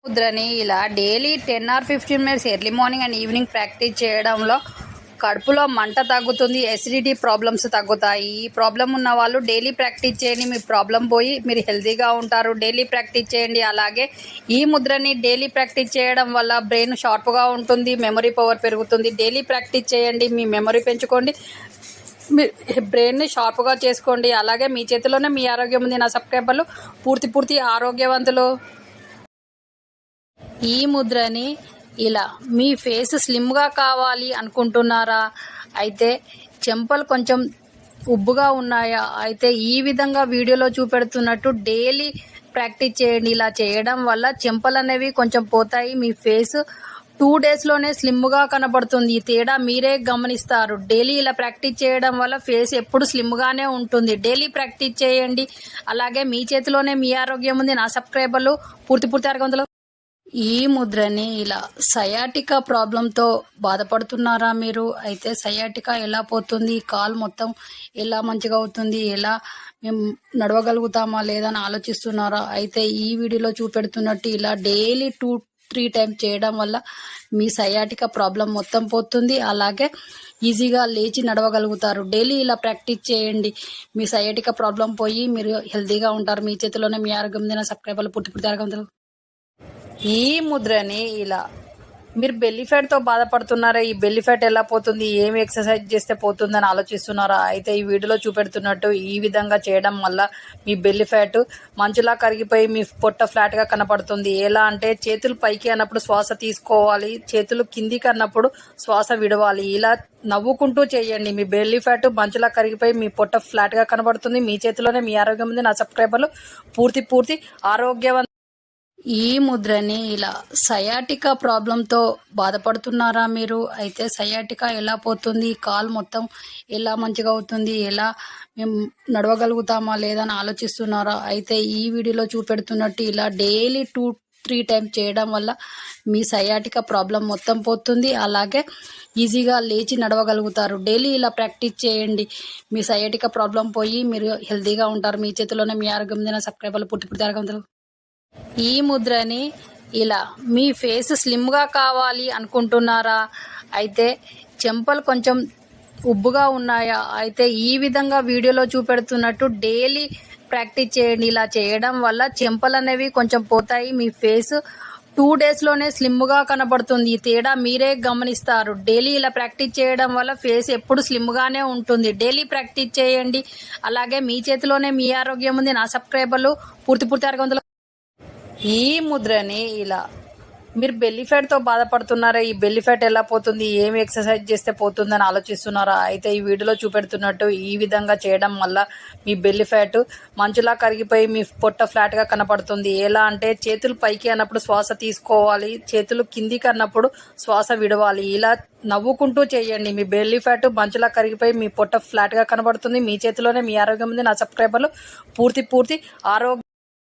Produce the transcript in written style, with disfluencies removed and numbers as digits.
ముద్రని ఇలా daily 10 or 15 minutes early morning and evening practice చేయడంలో కడుపులో మంట తగ్గుతుంది, ఎసిడిటీ ప్రాబ్లమ్స్ తగ్గుతాయి. ఈ ప్రాబ్లం ఉన్న వాళ్ళు డైలీ ప్రాక్టీస్ చేయండి, మీ ప్రాబ్లం పోయి మీరు హెల్తీగా ఉంటారు. డైలీ ప్రాక్టీస్ చేయండి. అలాగే ఈ ముద్రని డైలీ ప్రాక్టీస్ చేయడం వల్ల బ్రెయిన్ షార్ప్గా ఉంటుంది, మెమరీ పవర్ పెరుగుతుంది. డైలీ ప్రాక్టీస్ చేయండి, మీ మెమరీ పెంచుకోండి, మీ బ్రెయిన్ని షార్ప్గా చేసుకోండి. అలాగే మీ చేతిలోనే మీ ఆరోగ్యం ఉంది. నా సబ్స్క్రైబర్లు పూర్తి ఆరోగ్యవంతులు. ఈ ముద్రని ఇలా మీ ఫేస్ స్లిమ్గా కావాలి అనుకుంటున్నారా? అయితే చెంపలు కొంచెం ఉబ్బుగా ఉన్నాయా? అయితే ఈ విధంగా వీడియోలో చూపెడుతున్నట్టు డైలీ ప్రాక్టీస్ చేయండి. ఇలా చేయడం వల్ల చెంపలు అనేవి కొంచెం పోతాయి. మీ ఫేస్ 2 డేస్లోనే స్లిమ్గా కనబడుతుంది. ఈ తేడా మీరే గమనిస్తారు. డైలీ ఇలా ప్రాక్టీస్ చేయడం వల్ల ఫేస్ ఎప్పుడు స్లిమ్గానే ఉంటుంది. డైలీ ప్రాక్టీస్ చేయండి. అలాగే మీ చేతిలోనే మీ ఆరోగ్యం ఉంది. నా సబ్స్క్రైబర్లు పూర్తి ఆరోగ్యవంతులు. ఈ ముద్రని ఇలా సయాటికా ప్రాబ్లంతో బాధపడుతున్నారా మీరు? అయితే సయాటికా ఎలా పోతుంది, కాలు మొత్తం ఎలా మంచిగా అవుతుంది, ఎలా మేము నడవగలుగుతామా లేదా అని ఆలోచిస్తున్నారా? అయితే ఈ వీడియోలో చూపెడుతున్నట్టు ఇలా డైలీ 2-3 టైమ్స్ చేయడం వల్ల మీ సయాటికా ప్రాబ్లం మొత్తం పోతుంది. అలాగే ఈజీగా లేచి నడవగలుగుతారు. డైలీ ఇలా ప్రాక్టీస్ చేయండి. మీ సయాటికా ప్రాబ్లం పోయి మీరు హెల్తీగా ఉంటారు. మీ చేతిలోనే మీ ఆరోగ్యం ఉంది. సబ్స్క్రైబర్లు పూర్తి ఆరోగ్యవంతులు. ఈ ముద్రని ఇలా మీరు బెల్లీ ఫ్యాట్తో బాధపడుతున్నారా? ఈ బెల్లీ ఫ్యాట్ ఎలా పోతుంది, ఏమి ఎక్సర్సైజ్ చేస్తే పోతుందని ఆలోచిస్తున్నారా? అయితే ఈ వీడియోలో చూపెడుతున్నట్టు ఈ విధంగా చేయడం వల్ల మీ బెల్లీ ఫ్యాట్ మంచులా కరిగిపోయి మీ పొట్ట ఫ్లాట్గా కనపడుతుంది. ఎలా అంటే చేతులు పైకి అన్నప్పుడు శ్వాస తీసుకోవాలి, చేతులు కిందికి అన్నప్పుడు శ్వాస విడవాలి. ఇలా నవ్వుకుంటూ చేయండి. మీ బెల్లీ ఫ్యాట్ మంచులా కరిగిపోయి మీ పొట్ట ఫ్లాట్గా కనబడుతుంది. మీ చేతిలోనే మీ ఆరోగ్యం ఉంది. నా సబ్స్క్రైబర్లు పూర్తి ఆరోగ్యవంతులు. ఈ ముద్రని ఇలా సయాటికా ప్రాబ్లంతో బాధపడుతున్నారా మీరు? అయితే సయాటికా ఎలా పోతుంది, కాలు మొత్తం ఎలా మంచిగా అవుతుంది, ఎలా మేము నడవగలుగుతామా లేదా అని ఆలోచిస్తున్నారా? అయితే ఈ వీడియోలో చూపెడుతున్నట్టు ఇలా డైలీ 2-3 టైమ్స్ చేయడం వల్ల మీ సయాటికా ప్రాబ్లం మొత్తం పోతుంది. అలాగే ఈజీగా లేచి నడవగలుగుతారు. డైలీ ఇలా ప్రాక్టీస్ చేయండి. మీ సయాటికా ప్రాబ్లం పోయి మీరు హెల్తీగా ఉంటారు. మీ చేతిలోనే మీ ఆరోగ్యం ఉంది. నా సబ్స్క్రైబర్లు పూర్తి ఆరోగ్యవంతులు. ఈ ముద్రని ఇలా మీ ఫేస్ స్లిమ్గా కావాలి అనుకుంటున్నారా? అయితే చెంపలు కొంచెం ఉబ్బుగా ఉన్నాయా? అయితే ఈ విధంగా వీడియోలో చూపెడుతున్నట్టు డైలీ ప్రాక్టీస్ చేయండి. ఇలా చేయడం వల్ల చెంపలు అనేవి కొంచెం పోతాయి. మీ ఫేస్ 2 డేస్లోనే స్లిమ్గా కనబడుతుంది. ఈ తేడా మీరే గమనిస్తారు. డైలీ ఇలా ప్రాక్టీస్ చేయడం వల్ల ఫేస్ ఎప్పుడు స్లిమ్గానే ఉంటుంది. డైలీ ప్రాక్టీస్ చేయండి. అలాగే మీ చేతిలోనే మీ ఆరోగ్యం ఉంది. నా సబ్స్క్రైబర్లు పూర్తి ఆరోగ్యవంతులు. ఈ ముద్రని ఇలా మీరు బెల్లీ ఫ్యాట్తో బాధపడుతున్నారా? ఈ బెల్లీ ఫ్యాట్ ఎలా పోతుంది, ఏమి ఎక్సర్సైజ్ చేస్తే పోతుందని ఆలోచిస్తున్నారా? అయితే ఈ వీడియోలో చూపెడుతున్నట్టు ఈ విధంగా చేయడం వల్ల మీ బెల్లీ ఫ్యాట్ మంచులా కరిగిపోయి మీ పొట్ట ఫ్లాట్గా కనపడుతుంది. ఎలా అంటే చేతులు పైకి అన్నప్పుడు శ్వాస తీసుకోవాలి, చేతులు కిందికి అన్నప్పుడు శ్వాస విడవాలి. ఇలా నవ్వుకుంటూ చేయండి. మీ బెల్లీ ఫ్యాట్ మంచులా కరిగిపోయి మీ పొట్ట ఫ్లాట్గా కనబడుతుంది. మీ చేతిలోనే మీ ఆరోగ్యం ఉంది. నా సబ్స్క్రైబర్లు పూర్తి ఆరోగ్యం.